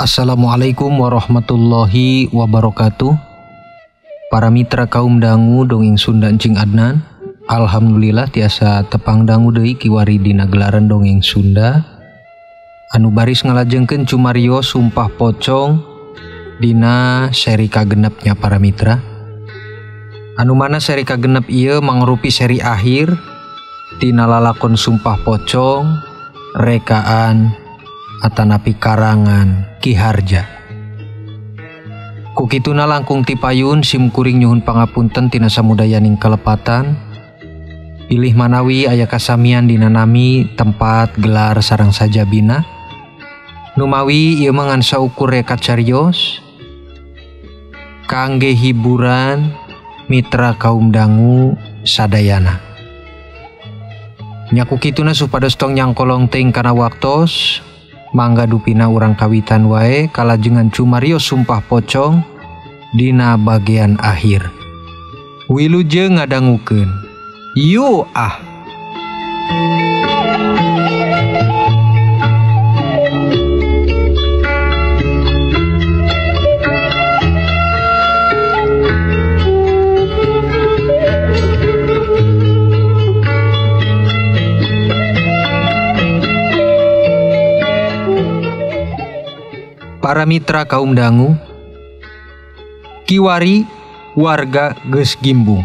Assalamualaikum warahmatullahi wabarakatuh. Para mitra kaum dangu dongeng Sunda Encing Adnan. Alhamdulillah tiasa tepang dangu deui kiwari dina gelaran dongeng Sunda anu baris ngalajengkeun cumario sumpah pocong dina seri kagenepnya para mitra. Anu mana seri kagenep ieu mangrupi seri akhir tina lalakon sumpah pocong rekaan atanapi karangan Ki Harja. Kukituna langkung tipayun simkuring nyuhun pangapunten tina samudayaning kalepatan. Pilih manawi aya kasamian dina nami tempat gelar sareng sajabina. Numawi ieu mangan saukur rekat carios kangge hiburan mitra kaum dangu sadayana. Nyakukituna supados tong nyangkolong teuing kana waktos. Mangga dupina urang kawitan wae kalajengan cumario sumpah pocong dina bagian akhir. Wilujeng ngadangukeun. Yu ah. Para mitra kaum dangu, kiwari warga geus gimbung.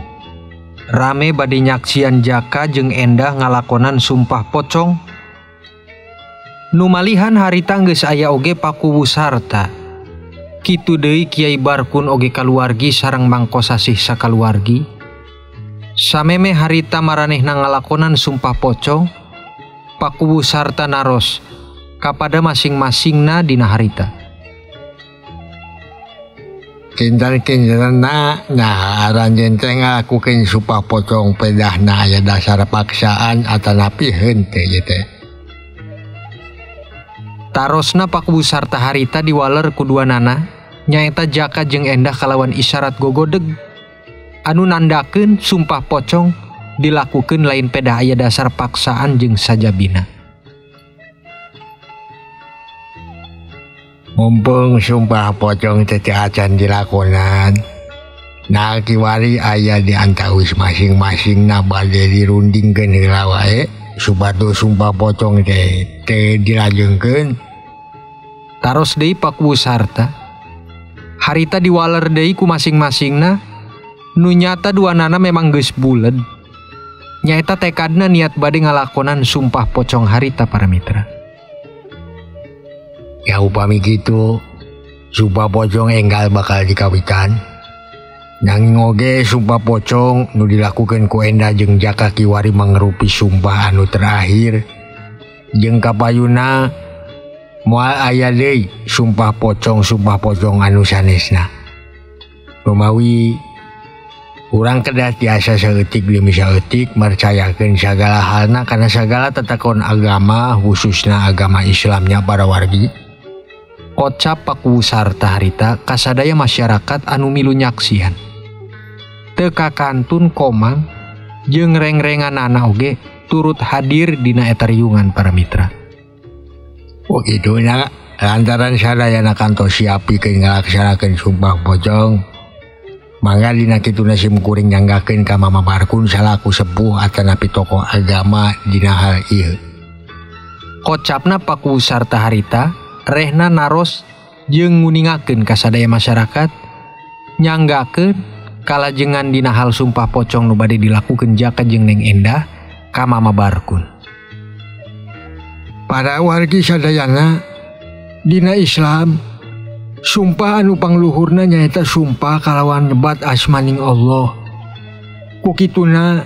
Rame bade nyaksian Jaka jeung Endah ngalakonan sumpah pocong. Nu malihan harita geus aya oge pakuwu sarta. Kitu deui Kiai Barkun oge kaluargi sareng mangko sasih sakaluargi. Sameme harita maranehna ngalakonan sumpah pocong, pakuwu sarta naros kapada masing-masingna dina harita. Kinten-kintenna aranjeun teh ngalakukeun sumpah pocong pedahna aya dasar paksaan atanapi henteu ieu teh. Tarosna pakuwu sarta harita diwaler ku duanana nyaeta Jaka jeung Endah kalawan isyarat gogodeg anu nandakeun sumpah pocong dilakukeun lain pedah aya dasar paksaan jeung sajabina. Mumpung sumpah pocong teh acan dilakonan, nah kiwari aya di antawis masing-masingna bade dirundingkeun heula wae supados sumpah pocong teh dilajengkeun. Taros deui pakuwu sarta harita diwaler deui ku masing-masingna nu nyata duanana memang geus buleud. Nyaeta tekadna niat bade ngalakonan sumpah pocong harita para mitra. Ya upami gitu, sumpah pocong enggal bakal dikawitan. Nanging oge sumpah pocong nu dilakukeun ku Endah jeung Jaka kiwari mangrupi sumpah anu terakhir. Jeung kapayuna moal aya deui sumpah pocong anu sanesna. Rumawi urang kedah tiasa saeutik demi saeutik mercayakeun sagala halna kana sagala tatakon agama khususna agama Islamnya para wargi. Kocap pakuwu sarta harita kasadaya masyarakat anu milu nyaksian. Teu kakantun komang jeung reng-renganana oge turut hadir dina eta riungan para mitra. Oh kitu nya lantaran sadayana kantos siapikeun ngalaksanakeun sumpah pocong. Mangga dina kituna simkuring nyanggakeun ka Mama Barkun salaku sepuh atanapi tokoh agama dina hal ieu. Kocapna pakuwu sarta harita rehna naros jeung nguningakeun ka sadaya masyarakat nyanggakeun kalajengan dina hal sumpah pocong nu bade dilakukeun Jaka jeung Neng Endah ka Mama Barkun. Para wargi sadayana dina Islam sumpah anu pangluhurna nyaeta sumpah kalawan nyebat asmaning Allah. Kukituna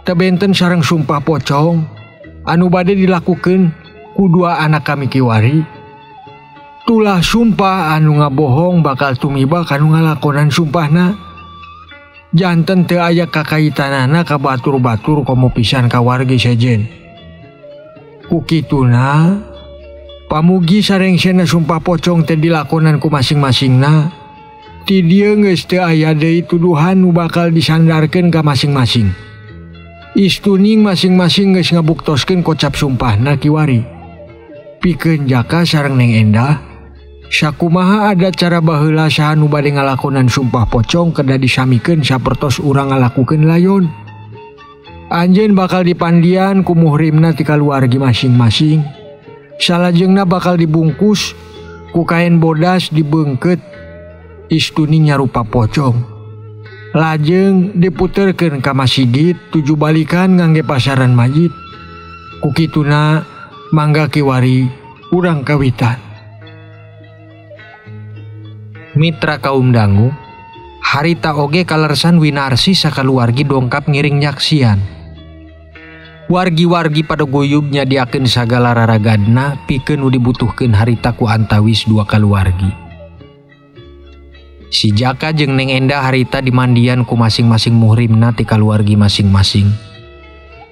teu benten sareng sumpah pocong anu bade dilakukeun ku dua anak kami kiwari. Tulah sumpah anu ngabohong bakal tumiba kanu ngalakonan sumpahna. Janten teu aya kakaitanana ka batur-batur komo pisan ka wargi sejen. Kukituna pamugi sarengsena sumpah pocong teh dilakonan ku masing-masingna. Ti dieu geus teu aya deui tuduhan nu bakal disandarkeun ka masing-masing. Istuning masing-masing geus ngabuktoskeun kocap sumpahna kiwari. Pikeun Jaka sareng Neng Endah Sakumaha ada cara baheula saha nu bade ngalakonan sumpah pocong kedah disamikeun sapertos urang ngalakukeun layon. Anjeun bakal dipandian ku muhrimna ti kaluargi masing-masing. Salajengna bakal dibungkus ku kain bodas dibeungkeut istuni nyarupa pocong. Lajeng diputerkeun ka masjid tuju balikan ngangge pasaran majid. Ku kituna mangga kiwari urang kawitan. Mitra kaum dangu, harita oge kalersan winarsi sakaluargi dongkap ngiring nyaksian. Wargi-wargi pada guyub nyadiakeun sagala raragadna pikeun nu dibutuhkeun harita ku antawis dua kaluargi. Si Jaka jeung Neng Enda harita dimandian ku masing-masing muhrimna ti kaluargi masing-masing.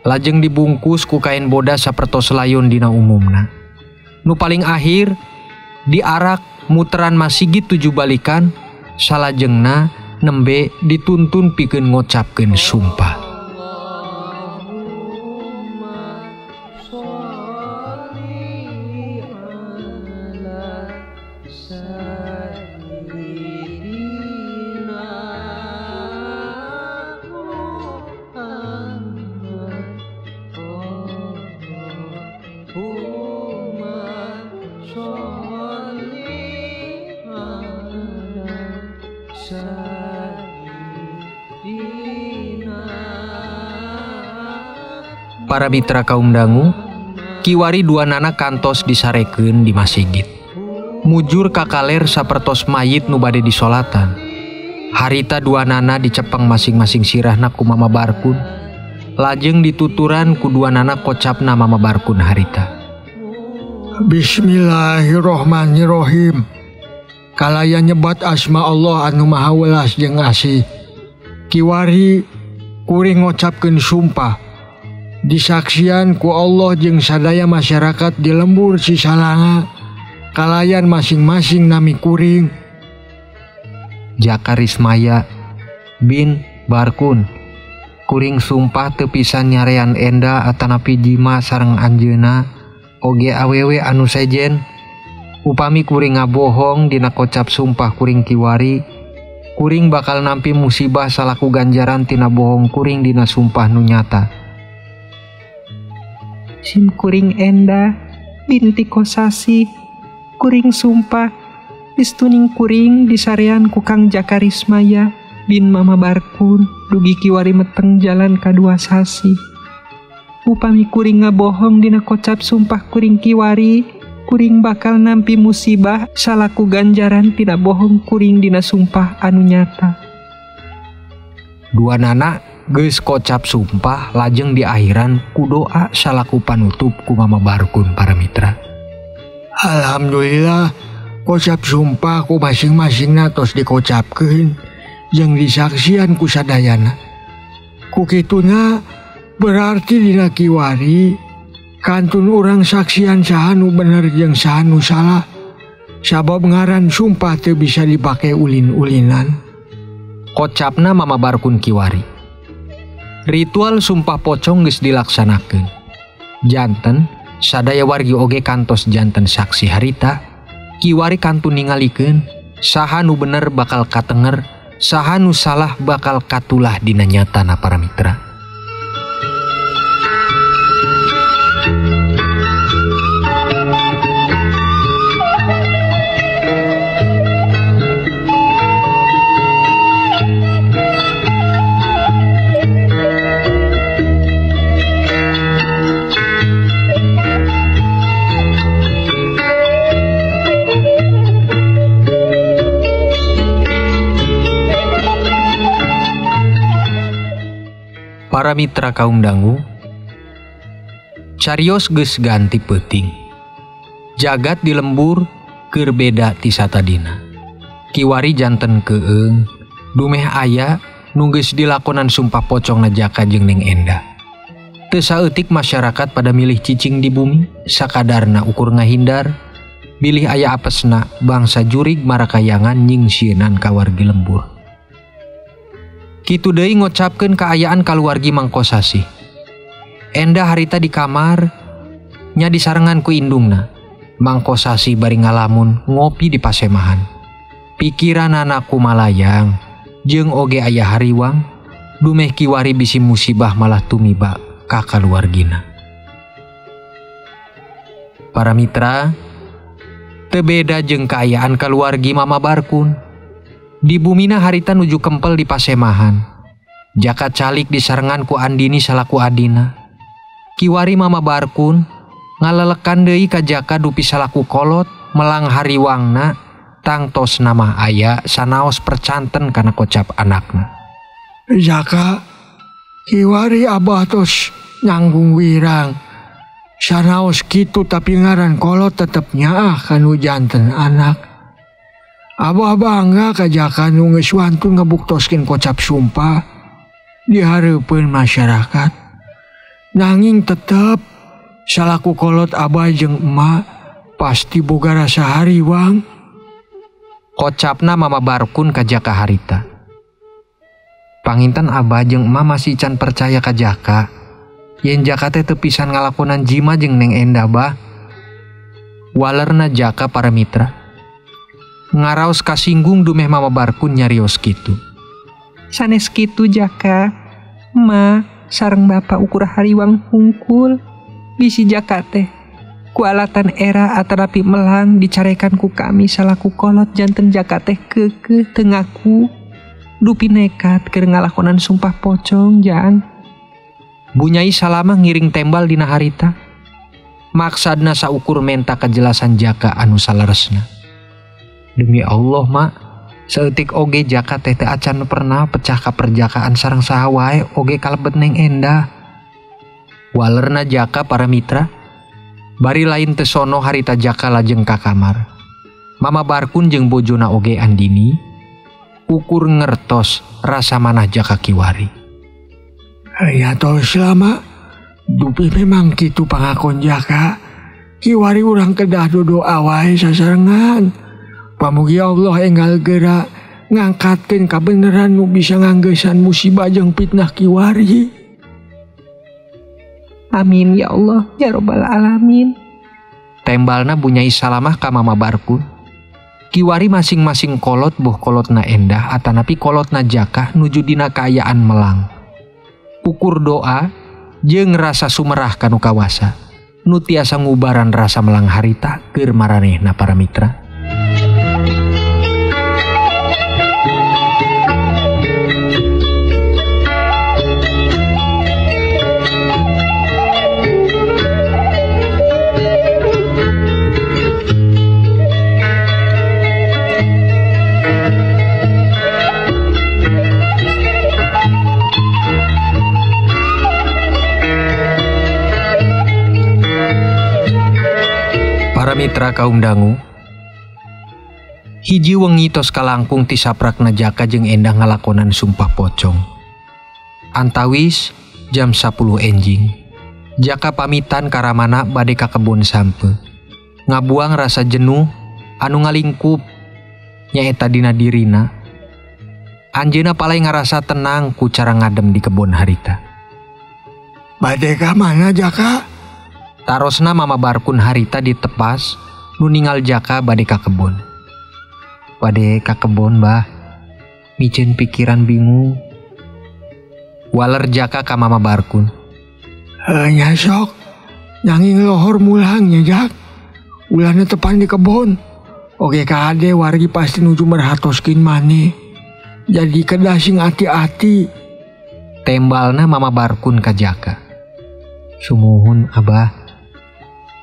Lajeng dibungkus ku kain bodas sapertos layon dina umumna. Nu paling akhir diarak muteran masjid tuju balikan, salajengna nembe dituntun pikeun ngocapkeun sumpah. Para mitra kaum dangu, kiwari dua nana kantos disarekeun di masjid. Mujur kakaler sapertos mayit nu bade disolatan. Harita dua nana dicepeng masing-masing sirahna ku mama barkun. Lajeng dituturan ku dua nana kocapna mama barkun harita. Bismillahirrohmanirrohim. Kalaya nyebat asma Allah anu maha welas jeung asih. Kiwari kuring ngocapkeun sumpah. Disaksian ku Allah jeung sadaya masyarakat di lembur Cisalanga kalayan masing-masing nami kuring. Jaka Rismaya bin Barkun, kuring sumpah teu pisan nyarean Enda atanapi jima sareng anjeuna oge awewe anu sejen. Upami kuring ngabohong dina kocap sumpah kuring kiwari, kuring bakal nampi musibah salaku ganjaran tina bohong kuring dina sumpah nu nyata. Sim kuring Enda binti Kosasi, kuring sumpah istuning kuring disarean ku Kang Jaka Rismaya bin Mama Barkun dugi kiwari meteng jalan kadua sasi. Upami kuring ngabohong dina kocap sumpah kuring kiwari, kuring bakal nampi musibah salaku ganjaran tina bohong kuring dina sumpah anu nyata. Dua nana geus kocap sumpah lajeng di akhiran ku doa salaku panutup ku mama barkun para mitra. Alhamdulillah kocap sumpah ku masing-masingna tos dikocapkeun jeung disaksian ku sadayana. Ku kituna berarti dina kiwari kantun urang saksian saha nu bener jeung saha nu salah. Sabab ngaran sumpah teu bisa dipake ulin-ulinan. Kocapna mama barkun kiwari. Ritual sumpah pocong geus dilaksanakeun. Janten sadaya wargi oge kantos janten saksi harita. Kiwari kantun ningalikeun saha nu bener bakal katenger, saha nu salah bakal katulah dina nyatana para mitra. Para mitra kaum dangu, carios geus ganti peuting. Jagat di lembur keur beda ti satadina. Kiwari janten keung, dumeh aya nu geus dilakonan sumpah pocongna Jaka jeung Neng Enda. Teu saeutik masyarakat pada milih cicing di bumi, sakadarna ukur ngahindar, bilih aya apesna bangsa jurig marakayangan nyingsienan ka wargi lembur. Kitu deui ngocapkeun kaayaan kaluargi Mangkosasi. Enda harita di kamar nya disarengan ku indungna. mangkosasi bari ngalamun ngopi di pasemahan. Pikiran anakku malayang, jeung oge aya hariwang, dumeh kiwari bisi musibah malah tumiba ka kaluargina. Para mitra, teu beda jeung kaayaan kaluargi Mama Barkun. Di bumina harita nuju kempel di pasemahan. Jaka calik disarengan ku Andini salaku adina. Kiwari Mama Barkun ngalelekan deui ka Jaka dupi salaku kolot melang hariwangna tangtos nama aya sanaos percanten kana kocap anakna. Jaka, kiwari abah tos nyanggung wirang. Sanaos kitu tapi ngaran kolot tetep nyaah kanu janten anak. Abah bangga ka Jaka nu geus wantun ngabuktoskeun kocap sumpah di hareupeun masyarakat. Nanging tetep salaku kolot abah jeung emak pasti boga rasa hariwang. Kocapna Mama Barkun ka Jaka harita. Panginten abah jeung emak masih can percaya ka Jaka. Yen Jaka teh teu pisan ngalakonan jima jeung Neng Endah bah. Walerna Jaka para mitra. Ngaraos kasinggung dumeh Mama Barkun nyarios kitu. Sanes kitu Jaka, Ma sareng Bapak ukur hariwang hungkul. Bisi Jaka teh ku alatan era atarapi melang dicarekan ku kami salaku kolot janten Jaka teh keukeuh teu ngaku. Dupi nekat keur ngalakonan sumpah pocong jang. Bunyai Salamah ngiring tembal dina harita. Maksadna saukur menta kejelasan Jaka anu salaresna. Demi Allah mak, saeutik oge Jaka teh teu acan pernah pecah kaperjakaan sareng saha wae oge kalebet Neng Endah. Walerna Jaka para mitra. Bari lain teu sono harita Jaka lajeng ka kamar. Mama Barkun jeung bojona oge Andini ukur ngertos rasa manah Jaka kiwari. Ya tos lama, dupi memang kitu pangakon Jaka. Kiwari urang kedah doa wae sasarengan. Pamugi Allah enggal geura ngangkatkeun kabeneran nu bisa nganggesan musibah jeung fitnah kiwari. Amin ya Allah ya robbal alamin. Tembalna Bunyai Salamah ka Mama Barkun. Kiwari masing-masing kolot boh kolotna Endah atanapi kolotna Jaka nuju dina kaayaan melang. Ukur doa jeung rasa sumerah kanu kawasa nu tiasa ngubaran rasa melang harita keur maranehna para mitra. Para mitra kaum dangu, hiji wengi tos kalangkung ti saprakna Jaka jeung Endah ngalakonan sumpah pocong. Antawis jam 10 enjing, Jaka pamitan karamana bade ka kebun sampe. Ngabuang rasa jenuh anu ngalingkup nyaeta dina dirina. Anjeuna palai ngarasa tenang ku cara ngadem di kebun harita. Bade ka mana Jaka? Tarosna Mama Barkun harita ditepas nu ningal Jaka bade ka kebon. Bade ka kebon bah, miceun pikiran bingung. Waler Jaka ka Mama Barkun. Nya sok, nanging lohor mulangnya Jak. Ulana tepan di kebon. Oge ka ade wargi pasti nuju merhatoskeun maneh. Jadi kedah sing hati-hati. Tembalna Mama Barkun ka Jaka. Sumuhun abah.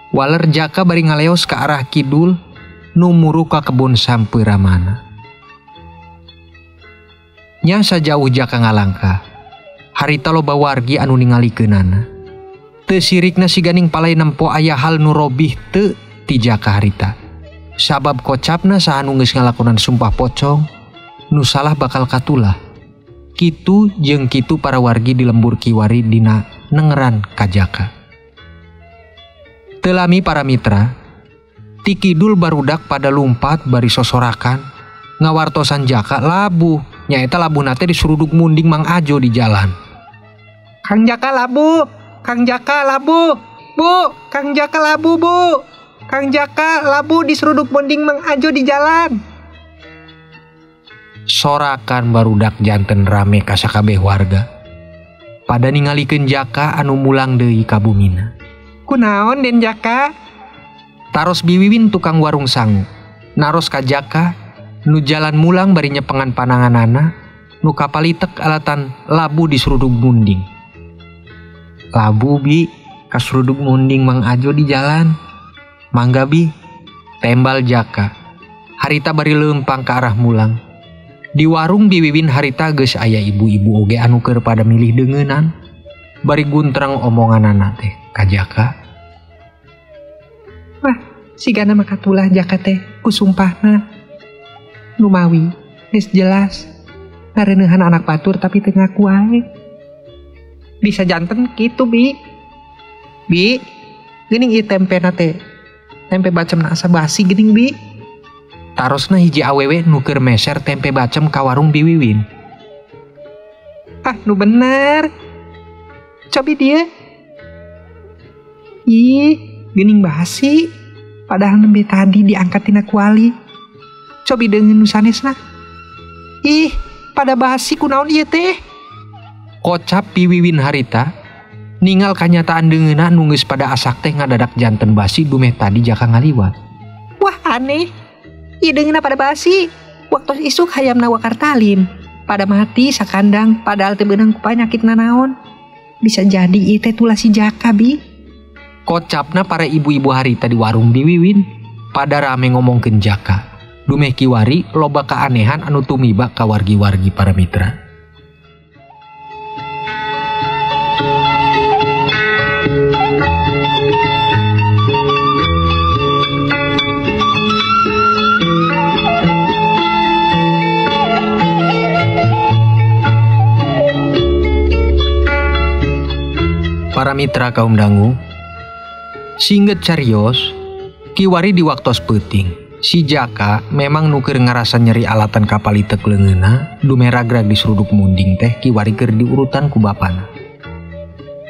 Waler Jaka bari ngaleos ke arah kidul nu muru ka kebun sampeuramana. Nya sajauh Jaka ngalangkah, harita loba wargi anu ningalikeunana. Teu sirikna siganing palai nempo aya hal nu robih teu ti Jaka harita. Sabab kocapna saha nu geus ngalakonan sumpah pocong, nu salah bakal katulah. Kitu jeung kitu para wargi di lembur kiwari dina nengeran ka Jaka. Telami para mitra, ti kidul barudak pada lumpat bari sosorakan ngawartosan Jaka labuh, nyaeta labuhna teh disuruduk munding Mang Ajo di jalan. Kang Jaka labuh, Kang Jaka labuh, Bu, Kang Jaka labuh Bu. Kang Jaka labu di seruduk monding Mang Ajo di jalan. Sorakan barudak janten rame ka sakabeh warga. Pada ningalikeun Jaka anu mulang deui ka bumina. Kunaon Den Jaka? Taros biwiwin tukang warung sangu. Naros ka Jaka nu jalan mulang bari nyepengan pananganana nu kapalitek alatan labu di seruduk munding. Labu bi ka seruduk munding Mang Ajo di jalan. Mangga bi, tembal Jaka. Harita bari leumpang ke arah mulang. Di warung biwiwin harita geus aya ibu-ibu oge anu keur pada milih deungeunan. Bari guntrang omonganana teh ka Jaka. Wah, sigana makatulah Jaka teh ku sumpahna. Lumawi, geus jelas. Ngareuneuhan anak batur tapi teu ngaku wae. Bisa janten kitu bi. Bi, geuning ieu tempena teh. Tempe bacemna asa basi geuning bi. Tarosna hiji awewe nu keur meser tempe bacem ka warung biwiwin. Ah, nu bener. Cobi dia. Ih, geuning basi. Padahal nembe tadi diangkat tina kuali. Cobi deungeun nu sanesna. Ih, pada basi kunaon ieu teh? Kocap biwiwin harita ningal kanyataan deungeunna nu geus pada asak teh ngadadak janten basi dumeh tadi Jaka ngaliwat. Wah, aneh. Ieu deungeunna pada basi. Waktu isuk hayamna wakar talim. Pada mati sakandang padahal teu beunang ku panyakitna naon. Bisa jadi ieu teh tulah si Jaka bi. Kocapna para ibu-ibu harita di warung biwiwin pada rame ngomongkeun Jaka. Dumeh kiwari loba kaanehan anu tumiba ka wargi-wargi para mitra. Para mitra kaum dangu, singget carios, kiwari di waktos peuting. Si Jaka memang nuker ngerasa nyeri alatan kapalitek leungeunna, dumeragrag di seruduk munding teh kiwari keur diurutan ku bapana.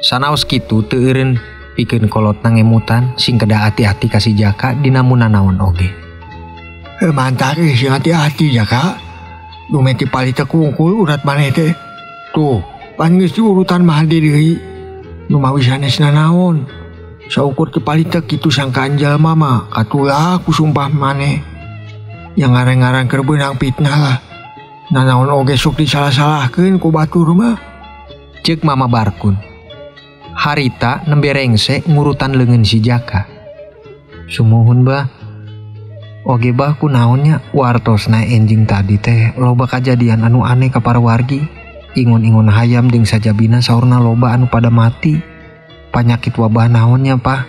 Sanaos kitu teu eureun pikeun kolotna ngemutan sing kedah hati-hati ka si Jaka dina munanaon oge. Mantap sing hati-hati Jaka. Dumeh ti palitek wungkul urat maneh teh. Tuh, pan geus diurutan mah deui. Nu mawi sanesna naon? Saukur ti palitek kitu sangkaan jalma mah katulah ku sumpah maneh. Yang ngarang-ngarang keur beunang fitnah lah. Nanaon oge sok disalah-salahkeun ku batur mah. Ceuk Mama Barkun. Harita nembe rengse ngurutan leungeun si Jaka. Sumuhun bah. Oge bah kunaonnya wartosna enjing tadi teh loba kajadian anu aneh ka para wargi. Ingun-ingun hayam jeung sajabina saurna loba anu pada mati. Panyakit wabah naonnya pah.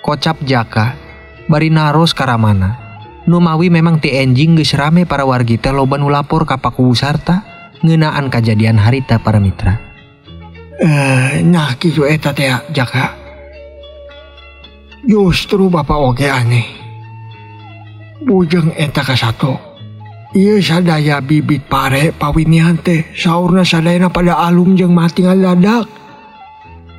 Kocap Jaka bari naros karamana. Nu mawi memang ti enjing geus rame para wargi teh loba nu lapor ka Paku Sarta ngeunaan kajadian harita para mitra. Nah kitu eta teh Jaka. Justru Bapak oge aneh. Bujeng eta kasato. Ieu sadaya bibit pare pawinihan teh saurna sadayana pada alum jeung mati ngadadak.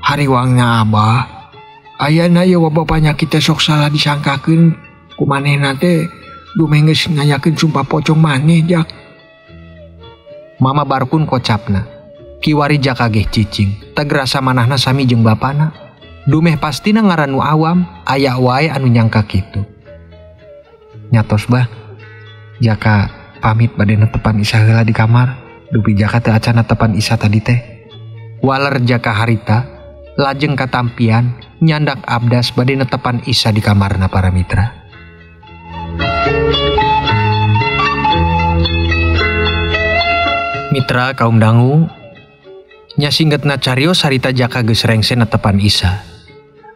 Hariwangna Abah, ayana ieu wabah panyakit teh sok salah disangkakeun ku manehna teh dumeh geus ngayakeun sumpah pocong maneh Jak. Mama Barkun kocapna. Kiwari Jaka geh cicing, teu rasa manahna sami jeung bapana. Dumeh pastina ngaran nu awam, aya wae anu nyangka kitu. Nyatos bah, Jaka pamit bade netepan Isa heula di kamar. Dupi Jaka teu acan netepan Isa tadi teh. Waler Jaka harita lajeng katampian nyandak abdas bade netepan Isa di kamarna para mitra. Mitra kaum dangu, nya singgetna carios harita Jaka geus rengse netepan Isa.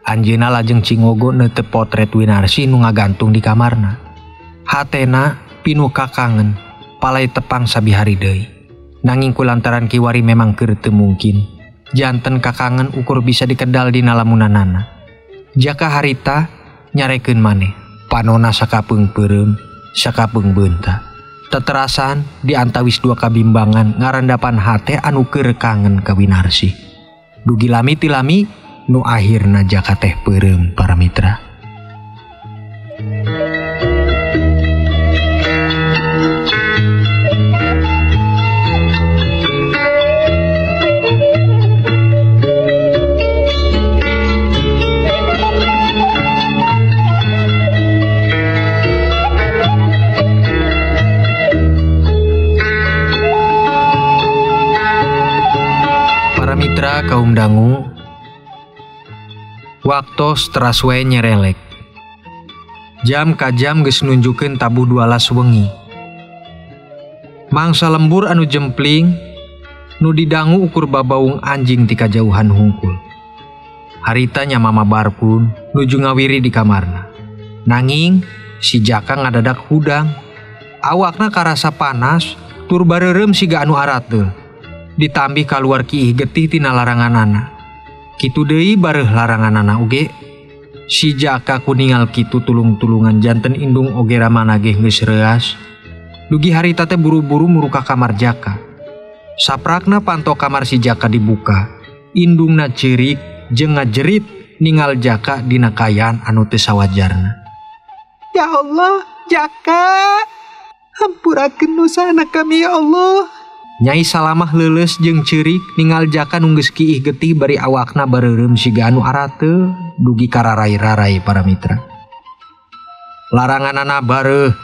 Anjeunna lajeng cingogo netep potret Winarsi nu ngagantung di kamarna. Hatena pinuh kakangen, palai tepang sabihari deui. Nanging kulantaran kiwari memang keur teu mungkin. Janten kakangen ukur bisa dikedal dina lamunanana. Jaka harita nyarekeun maneh, panona sakapeung peureum, sakapeung beunta. Teterasan di antawis dua kabimbangan ngarandapan hate anu keur kangen ka Winarsi. Dugi lami ti lami nu akhirna Jaka teh peureum para mitra. kaum dangu, waktos teras wae nyerelek. Jam ka jam geus nunjukeun tabuh 12 wengi. Mangsa lembur anu jempling nu didangu ukur babaung anjing ti kajauhan hungkul. Harita nya Mama Barkun nuju ngawiri di kamarna. Nanging si Jaka ngadadak hudang. Awakna karasa panas tur bareureum siga anu arateul. Ditambih kaluar kiih getih tina laranganana. Kitu deui bareuh laranganana oge. Si Jaka kuningal kitu tulung-tulungan janten indung oge ramana ge geus reuas. Dugi harita teh buru-buru muru ka kamar Jaka. Saprakna panto kamar si Jaka dibuka. Indungna ceurik jeung ngajerit ningal Jaka dina kayaan anu teu sawajarna. Ya Allah, Jaka, hampurakeun dosana kami ya Allah. Nyai Salamah leuleus jeung ceurik ningal Jaka nu geus kiih getih bari awakna bareureum siga anu arateul dugi kararai-rarai para mitra. Laranganana bareuh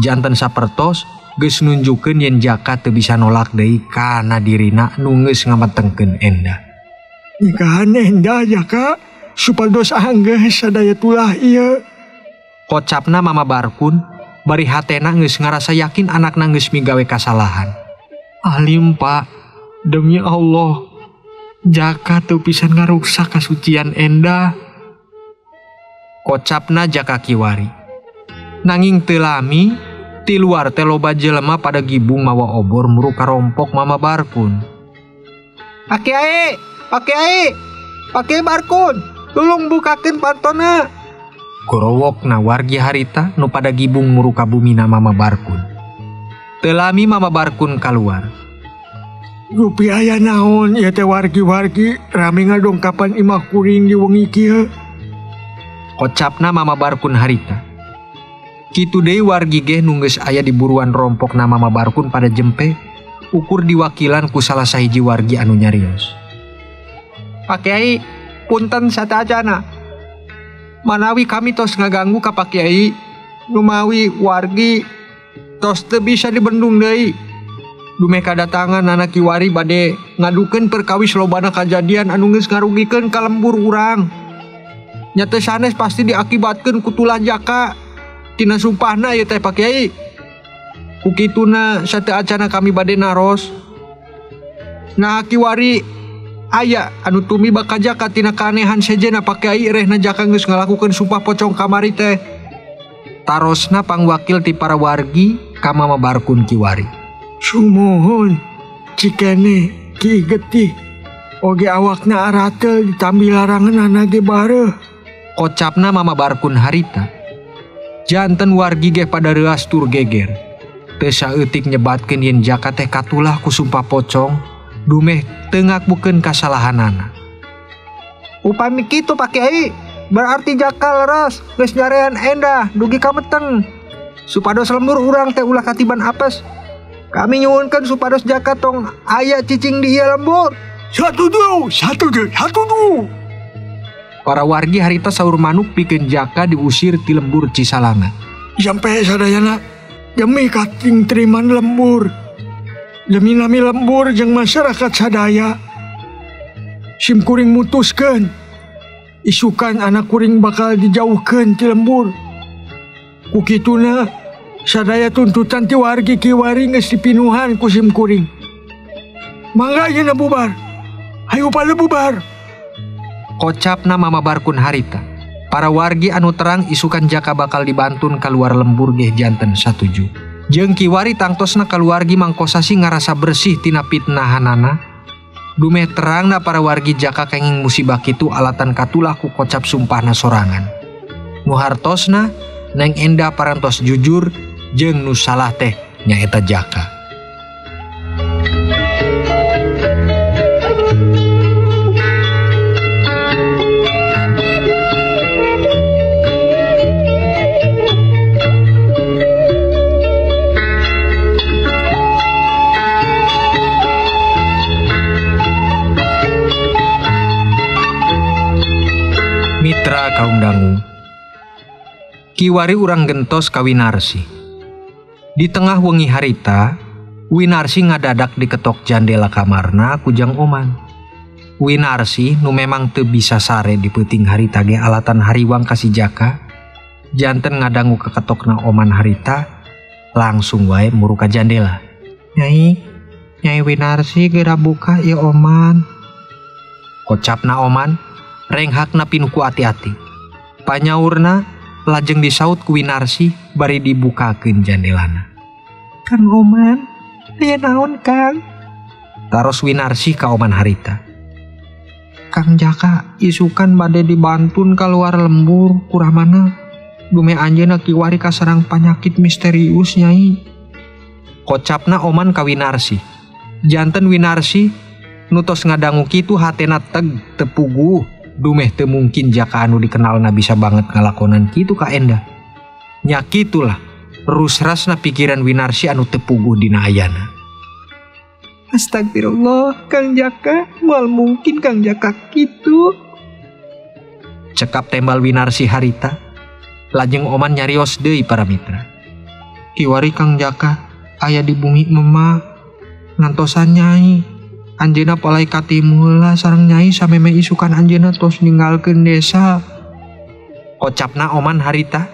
janten sapertos geus nunjukeun yen Jaka teu bisa nolak deui kana dirina nu geus ngametengkeun endah. Nikahan endah Jaka supados anggeus sadaya tulah ieu. Kocapna Mama Barkun bari hatena geus ngarasa yakin anakna geus migawe kasalahan. Alim Pak, demi Allah, Jaka teu pisan ngaruksak kasucian endah. Kocapna Jaka Kiwari. Nanging teu lami, ti luar teh loba jelema pada gibung mawa obor muru karompok Mama Barkun. Pak Kiai, Pak Kiai Barkun, tulung bukakeun pantona. Gorowokna wargi harita nu pada gibung muru ka bumina Mama Barkun. Telami Mama Barkun kaluar. Rupi aya naon ya teh wargi-wargi rame ngadongkapan imah kuring di wengi kieu. Kocapna Mama Barkun harita. Kitu deui wargi ge nu geus aya di buruan rompokna Mama Barkun pada jempe ukur diwakilan ku salah sahiji wargi anu nyarios. Pak Kiai, punten satajana. Manawi kami tos ngaganggu ka Pak Kiai, numawi wargi tos teu bisa dibendung deui. Dume kadatangan anak Kiwari bade ngadukeun perkawis lobana kajadian anu geus ngarugikeun ka lembur urang. Nya teu sanes pasti diakibatkeun ku tulah Jaka. Tina sumpahna ieu teh Pak Kiai. Ku kituna sateu acana kami bade naros. Nah Kiwari aya anu tumiba ka Jaka tina kanehan sejena Pak Kiai rehna Jaka geus ngalakukeun sumpah pocong kamari teh. Tarosna pangwakil ti para wargi ka Mama Barkun Kiwari. Sumohon cikene kiih getih oge awakna arateul ditambi laranganana ge bareuh. Kocapna Mama Barkun harita. Janten wargi ge pada reuas tur geger. Teu saeutik nyebatkeun yen Jaka teh katulah ku sumpah pocong dumeh teu ngakukeun kasalahanana. Upami kitu Pak Kiai, berarti Jaka leres geus nyarean endah dugi kameteng. Supados lembur urang teh ulah katiban apes. Kami nyuwunkeun supados Jaka tong aya cicing di ieu lembur. Satuju. Para wargi harita saur manuk pikeun Jaka diusir ti lembur Cisalanga. Sampai sadayana demi kating teriman lembur. Demi nami lembur jeung masyarakat sadaya. Sim kuring mutuskeun isukan anak kuring bakal dijauhkeun ti lembur. Ku kituna sadaya tuntutan ti wargi Kiwari geus dipinuhan ku sim kuring. Mangga yeuna bubar. Hayu pada bubar. Kocapna Mama Barkun harita. Para wargi anu terang isukan Jaka bakal dibantun kaluar lembur ge janten satuju. Jeung Kiwari tangtosna kaluargi mangkosasi ngarasa bersih tina pitnahanana. Dumeh terangna para wargi Jaka kenging musibah kitu alatan katulah ku kocap sumpahna sorangan. Nu hartosna neng endah parantos jujur jeung nu salah teh nyaeta Jaka. Mitra kaum dangu, Kiwari urang gentos ka Winarsi. Di tengah wengi harita, Winarsi ngadadak diketok jandela kamarna ku Jang Oman. Winarsi nu memang teu bisa sare di peuting harita ge alatan hariwang kasih jaka, janten ngadangu keketokna oman harita, langsung wae muru ka jandela. Nyai Winarsi geura buka ya oman. Kocapna oman, renghakna pinuh ku ati-ati. Panyaurna lajeng disaut ku Winarsi bari dibukakeun jandelana. Kang Oman, aya naon Kang? Taros Winarsi ka oman harita. Kang Jaka isukan bade dibantun keluar lembur kuramana. Dume anjeunna kiwari kasarang panyakit misterius Nyai. Kocapna oman ka Winarsi. Janten Winarsi nutos ngadangu kitu hatena tepuguh. Dumeh teu mungkin jaka anu dikenalna bisa banget ngalakonan kitu ka Enda. Nya kitulah rusrasna pikiran Winarsi anu teu puguh dina ayana. Astagfirullah, Kang Jaka, moal mungkin Kang Jaka kitu. Cekap tembal Winarsi harita, lajeng oman nyarios deui para mitra. Kiwari Kang Jaka aya di bumi mema ngantosan Nyai. Anjeuna palai katimula sareng Nyai sameme isukan anjeuna tos ninggalkeun desa. Kocapna oman harita,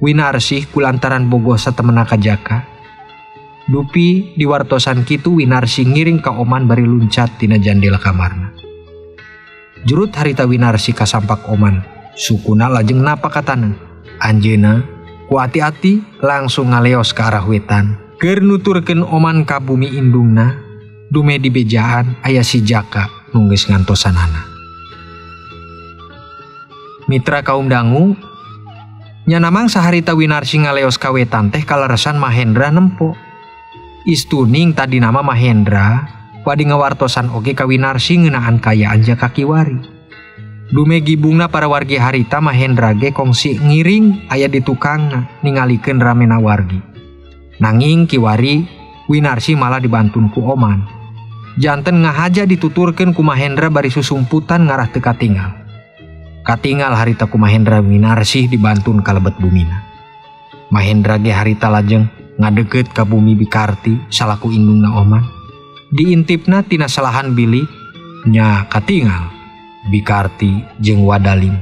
Winarsi kulantaran bogoh satemena ka Jaka. Dupi diwartosan kitu Winarsi ngiring ka oman bari luncat tina jandela kamarna. Jurut harita Winarsi ka sampak oman, sukuna lajeng napa katana. Anjeuna ku ati-ati langsung ngaleos ka arah wetan, keur nuturkeun oman ka bumi indungna. Dume di bejaan aya si Jaka nunggeus ngantosanana. Mitra kaum dangu, nya namang saharita Winarsi ngaleos ka wetan teh kaleresan Mahendra nempo. Istuning tadi nama Mahendra wadi ngawartosan oge ka Winarsi ngeunaan kayaan Jaka kiwari. Dume gibungna para wargi harita Mahendra ge kongsi ngiring aya di tukangna ningalikeun ramena wargi. Nanging kiwari Winarsi malah dibantun ku oman. Janten ngahaja dituturkeun ku Mahendra bari susumputan ngarah teu katinggal. Katinggal harita ku Mahendra Winarsi dibantun kalebet bumina. Mahendra ge harita lajeng ngadeukeut ka bumi Bikarti salaku indungna oman. Diintipna tina salahan bilik nya katinggal Bikarti jeung Wadalim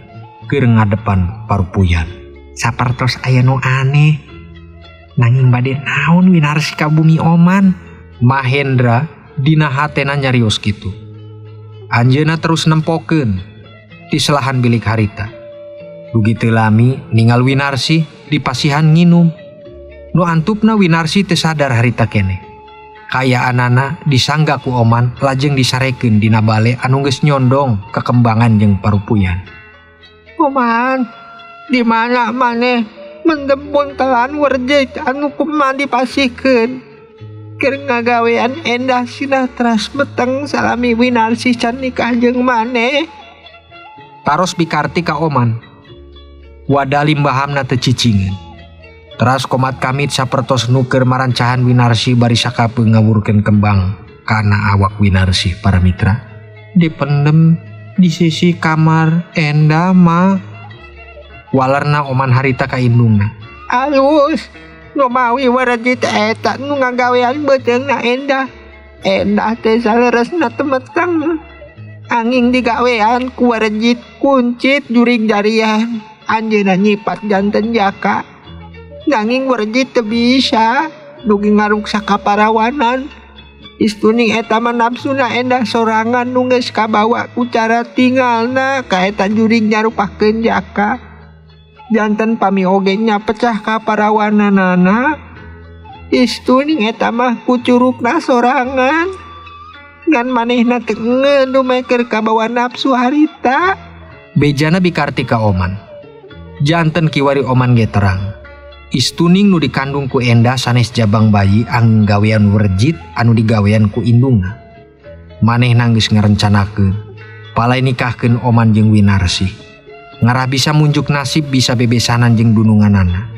keur ngadepan parupuyan. Sapertos aya nu aneh. Nanging bade naon Winarsi ka bumi oman? Mahendra dina hatena nyarios kitu. Anjeuna terus nempokeun di selahan bilik harita. Dugi teu lami ningal Winarsi dipasihan nginum. Nu antupna Winarsi teu sadar harita keneh. Kayaanana disangga ku oman lajeng disarekeun dina bale anu geus nyondong kekembangan jeung parupuyan. Oman, di mana maneh mendempun telan werjit anu kumaha dipasihkeun? Keur ngagawean endah sinah teras meteng salami Winarsi can nikah jeung maneh. Taros Bikarti ka oman. Wadalim bahamna teu cicingeun. Teras komat kamit sapertos nu keur marancahan Winarsi bari sakapeung ngawurkeun kembang kana awak Winarsi para mitra. Dipendem di sisi kamar Enda mah. Walerna oman harita ka indungna. Alus, nu mawi werjit eta nu ngagawean beutengna Endah. Endah teh saleresna temeteng. Anging digawean ku werjit kuncit jurig jarian. Anjeunna nyipat janten Jaka. Nanging werjit teu bisa dugi ngaruksa kaparawanan. Istuning eta mah nafsuna Endah sorangan nu geus kabawa ku cara tinggalna ka eta jurig nyarupakeun Jaka. Janten pami oge nya pecah kaparawananana. Istuning eta mah ku curugna sorangan. Ngan manehna teu ngeuh dumeker kabawa nafsu harita. Bejana Bikarti ka oman. Janten kiwari oman ge terang. Istuning nu dikandung ku Endah sanes jabang bayi angin gawean werjit anu digawean ku indungna. Manehna geus ngarencanakeun palai nikahkeun oman jeung Winarsi. Ngarah bisa munjuk nasib bisa bebesanan jeung dununganana.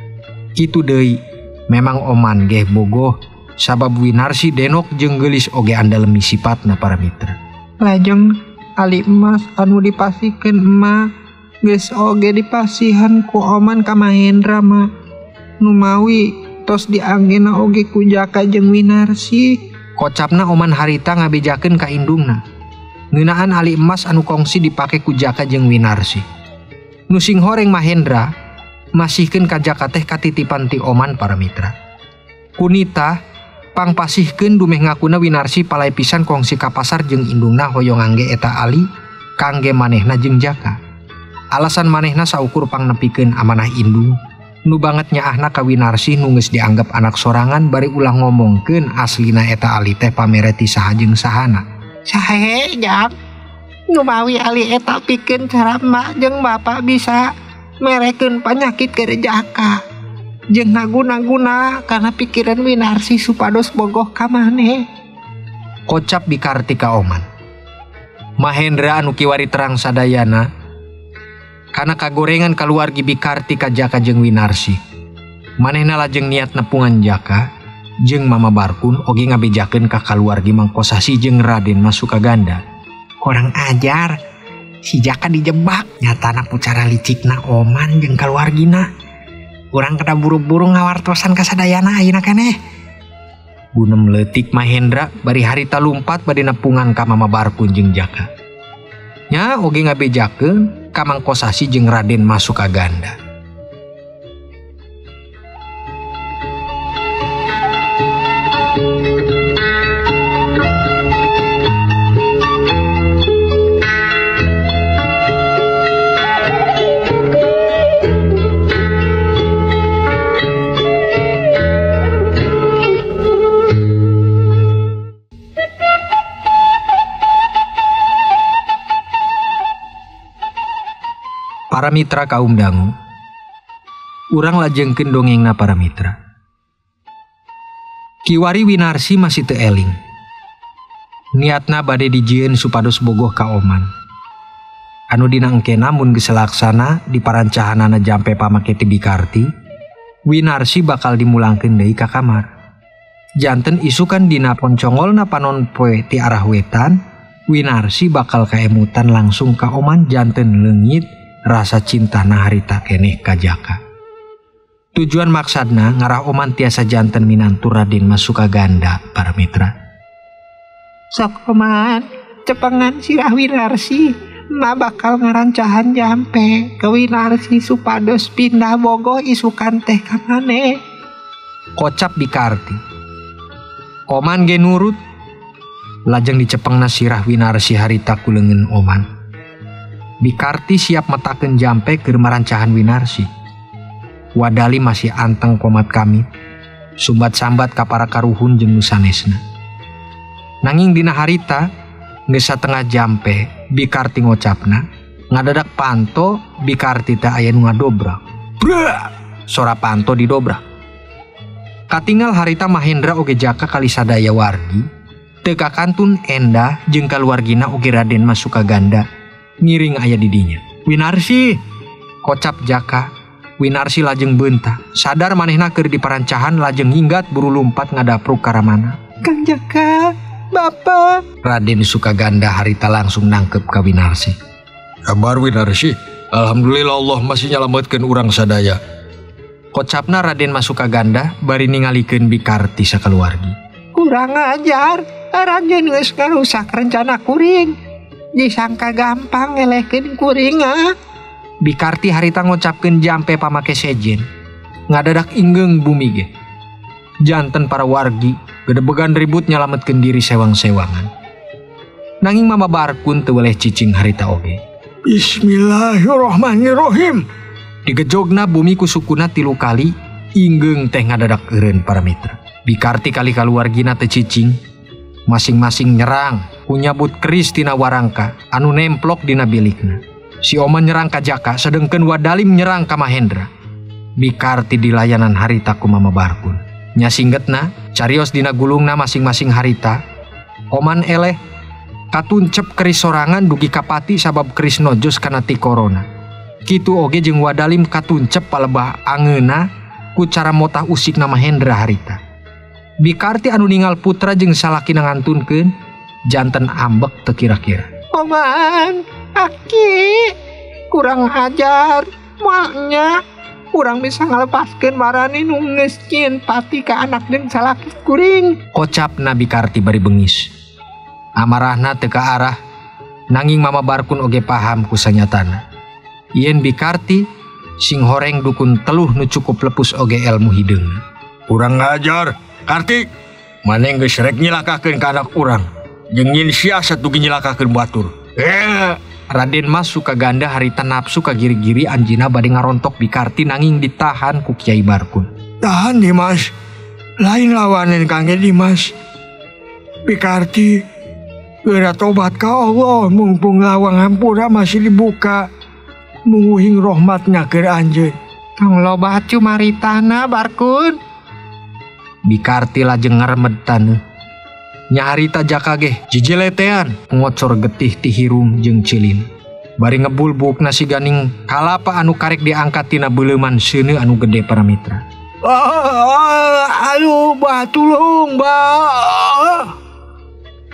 Kitu deui, memang oman ge bogoh sabab Winarsi denok jeung geulis oge andalemi sifatna para mitra. Lajeng ali emas anu dipasihkeun emma geus oge dipasihan ku oman ka Mahendra mah. Numawi tos dianggena oge ku Jaka jeung Winarsi. Kocapna oman harita ngabejakeun ka indungna. ngeunaan ali emas anu kongsi dipake ku Jaka jeung Winarsi. Nu sing horeng Mahendra masihkeun ka Jaka teh katitipan ti Oman para mitra. Kunita pangpasihkeun dumeh ngakuna Winarsi palai pisan kongsi ka pasar jeung indungna hoyong angge eta Ali kangge manehna jeung Jaka. Alasan manehna saukur pangnepikeun amanah indung. Nu banget nyaahna ka Winarsi nu geus dianggap anak sorangan bari ulah ngomongkeun aslina eta Ali teh pamere ti saha jeung sahana. Sahe Jak, nu mawi Ali eta pikeun cara emak jeung bapak bisa merekeun panyakit ke Jaka. Jeung naguna-guna karena pikiran Winarsi supados bogoh ka maneh. Kocap Bikarti ka Oman. Mahendra anu kiwari terang sadayana kana kagorengan kaluargi Bikarti ka Jaka jeung Winarsi. Manehna lajeng niat nepungan Jaka jeung Mama Barkun oge ngabejakeun ka kaluargi Mangkosasi jeung Raden Masukaganda. Kurang ajar, si Jaka dijebak nyatana pucara licikna Oman jeung kaluargina. Urang kada buru-buru ngawartosan ka sadayana ayeuna keneh. Gunem leutik Mahendra bari harita lumpat bade nepungan ka Mama Barkun jeung Jaka. Nya oge ngabejakeun ka Mangkosasi jeung Raden Masukaganda. Para mitra kaum dangu, urang lajengkeun dongengna para mitra. Kiwari Winarsi masih teu eling. Niatna bade dijieun supados bogoh ka Oman. Anu dina engkena mun geus laksana di parancahanana jampe pamake ti Bikarti, Winarsi bakal dimulangkeun deui ka kamar. Janten isukan dina poncongolna panon poe ti arah wetan, Winarsi bakal kaemutan langsung ka Oman janten leungit rasa cintana harita keneh ka Jaka. Tujuan maksadna ngarah Oman tiasa janten minantu Raden Masukaganda para mitra. Sok Oman, cepengan sirah Winarsi, ma bakal ngarancahan jampe ke Winarsi supados pindah bogoh isukan teh ka maneh. Kocap Bikarti. Oman ge nurut. Lajeng dicepengna sirah Winarsi harita ku leungeun Oman. Bikarti siap metakeun jampe keur marancahan Winarsi. Wadali masih anteng komat kami, sumbat sambat ka para karuhun jeung nu sanesna. Nanging dina harita geus satengah jampe Bikarti ngocapna, ngadadak panto Bikarti teh aya nu ngadobrak. Bra! Sora panto didobrak. Katinggal harita Mahendra oge Jaka kali sadaya wargi, teu kakantun endah jeung kaluargina oge Raden Masukaganda ngiring aya di dinya. Winarsi, kocap Jaka. Winarsi lajeng beunta, sadar manehna keur di parancahan lajeng hinggat buru lumpat ngadapruk ka ramana. Kang Jaka, Bapak. Raden Sukaganda harita langsung nangkep ka Winarsi. Kabar Winarsi, alhamdulillah Allah masih nyalametkeun urang sadaya. Kocapna Raden Masukaganda bari ningalikeun Bikarti sakaluargi. Kurang ajar, Raden geus ngarusak rencana kuring. Disangka gampang ngelehkeun kuring ah. Bikarti harita ngocapkeun jampe pamake sejen. Ngadadak ingeung bumi ge. Janten para wargi gedebegan ribut nyalametkeun diri sewang-sewangan. Nanging Mama Barkun teu weleh cicing harita oge. Bismillahirrahmanirrahim. Digejogna bumi ku sukuna 3 kali, ingeung teh ngadadak eureun para mitra. Bikarti kali kaluargina teu cicing, masing-masing nyerang ku nyabut keris tina warangka anu nemplok dina bilikna. Si Oman nyerang ka Jaka sedengkeun Wadalim nyerang ka Mahendra. Bikarti di layanan harita ku Mama Barkun. Nya singgetna carios dina gulungna masing-masing harita. Oman eleh katuncep keris sorangan dugi kapati sabab keris nojos kana ti corona. Kitu oge jeung Wadalim katuncep palebah angeuna ku cara motah usikna Mahendra harita. Bikarti anu ningal putra jeung salaki ngantunkeun janten ambek teu kira-kira. Oman, Aki, kurang ajar, maknya kurang bisa ngalepaskeun marani nu geus cieun pati ka anak jeung salaki kuring. Kocapna Bikarti bari bengis. Amarahna teu ka arah Nanging Mama Barkun oge paham ku sanyatana. Yen Bikarti sing horeng dukun teluh nu cukup lepus oge ilmu hideung. Kurang ngajar, Kartik. Maneh geus rek nyilakakeun ka anak urang. Jeung nyin siasat dugi nyilakakeun batur. Raden Mas suka ganda harita nafsu ka giri-giri anjina bade ngarontok Bikarti nanging ditahan ku Kiai Barkun. Tahan Dimas. Lain lawanan Kangge Dimas. Bikarti geura tobat ka Allah mumpung lawang hampura masih dibuka. Nungguing rahmatnya keur anjeun. Tong loba cu maritana Barkun. Bikarti lajeng ngaremedan. Nya harita jaka ge jijeletean ngocor getih ti hirum jeung cilin. Bari ngebulbukna si ganing kalapa anu karek diangkat tina beuleuman seuneu anu gede para mitra. Aduh, tulung,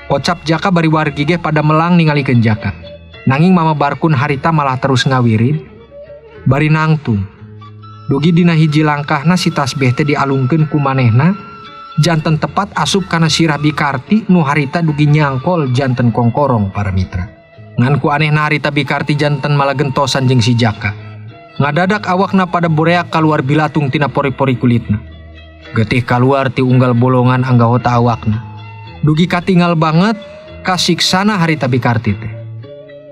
Ocap jaka bari wargi ge pada melang ningalikeun jaka. Nanging Mama Barkun harita malah terus ngawirin. Bari nangtung. Dugi dina hiji langkahna si tasbih teh dialungkeun ku manehna. Janten tepat asup kana sirah Bikarti nu harita dugi nyangkol janten kongkorong para mitra. Ngan ku anehna harita Bikarti janten malah gentosan jeung si jaka. Ngadadak awakna pada boreak kaluar bilatung tina pori-pori kulitna. Getih kaluar ti unggal bolongan anggota awakna. Dugi katinggal banget kasiksana harita Bikarti teh.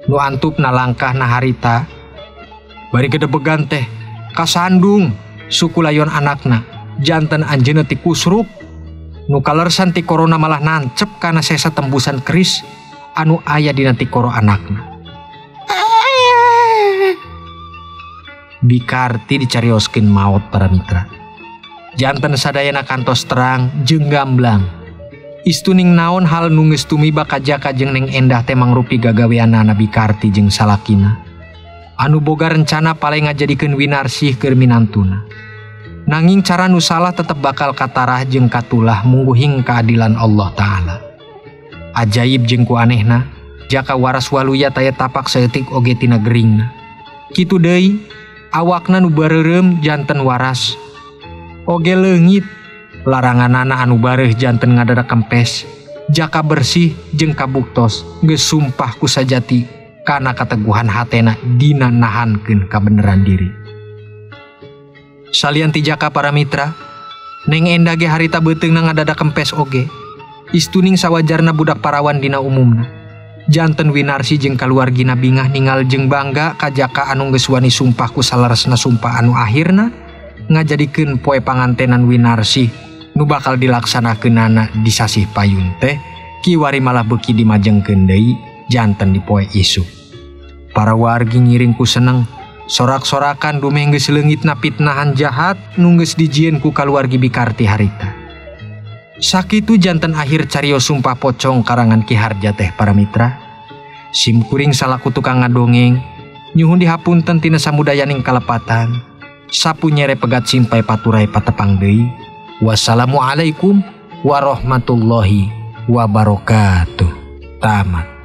Nu antupna langkahna harita bari gedebegan teh kasandung suku layon anakna janten anjeunna ti kusruk. Nu kalersan ti korona malah nancep kana sesa tembusan keris anu aya dina ti koro anakna. Bikarti dicarioskeun maot para mitra. Janten sadayana kantos terang jeung gamblang. Istuning naon hal nu geus tumiba ka jaka jeung Neng Endah teh mangrupi gagaweanana Bikarti jeung salakina. Anu boga rencana paling ngajadikeun Winarsih keur minantuna. Nanging cara nu salah tetep bakal katarah jeung katulah mungguhing keadilan Allah Ta'ala. Ajaib jeung ku anehna, jaka waras waluya taya tapak saeutik oge tina geringna. Kitu deui, awakna nu bareureum janten waras. Oge leungit, laranganana anu bareuh janten ngadadak kempes. Jaka bersih jeung kabuktos geus sumpah ku sajati kana kateguhan hatena dina nahankeun kabeneran diri. Salian ti jaka para mitra, Neng Endah ge harita beuteungna ngadadak kempes oge. Istuning sawajarna budak parawan dina umumna. Janten Winarsih jeung kaluargina bingah ningal jeung bangga ka jaka anu geus wani sumpah ku salaresna sumpah anu akhirna ngajadikeun poe pangantenan Winarsih nu bakal dilaksanakeunana di sasih payun teh kiwari malah beuki dimajengkeun deui janten di poe isuk. Para wargi ngiring ku seneng sorak-sorakan dumeh geus leungitna fitnahan jahat nu geus dijieun ku kaluargi Bikarti harita. Sakitu janten akhir carios sumpah pocong karangan Ki Harja teh para mitra. Sim kuring salaku tukang ngadongeng nyuhun dihapunten tina samudayaning kalepatan. Sapu nyere pegat simpai paturai patepang deui. Wassalamualaikum warahmatullahi wabarakatuh. Tamat.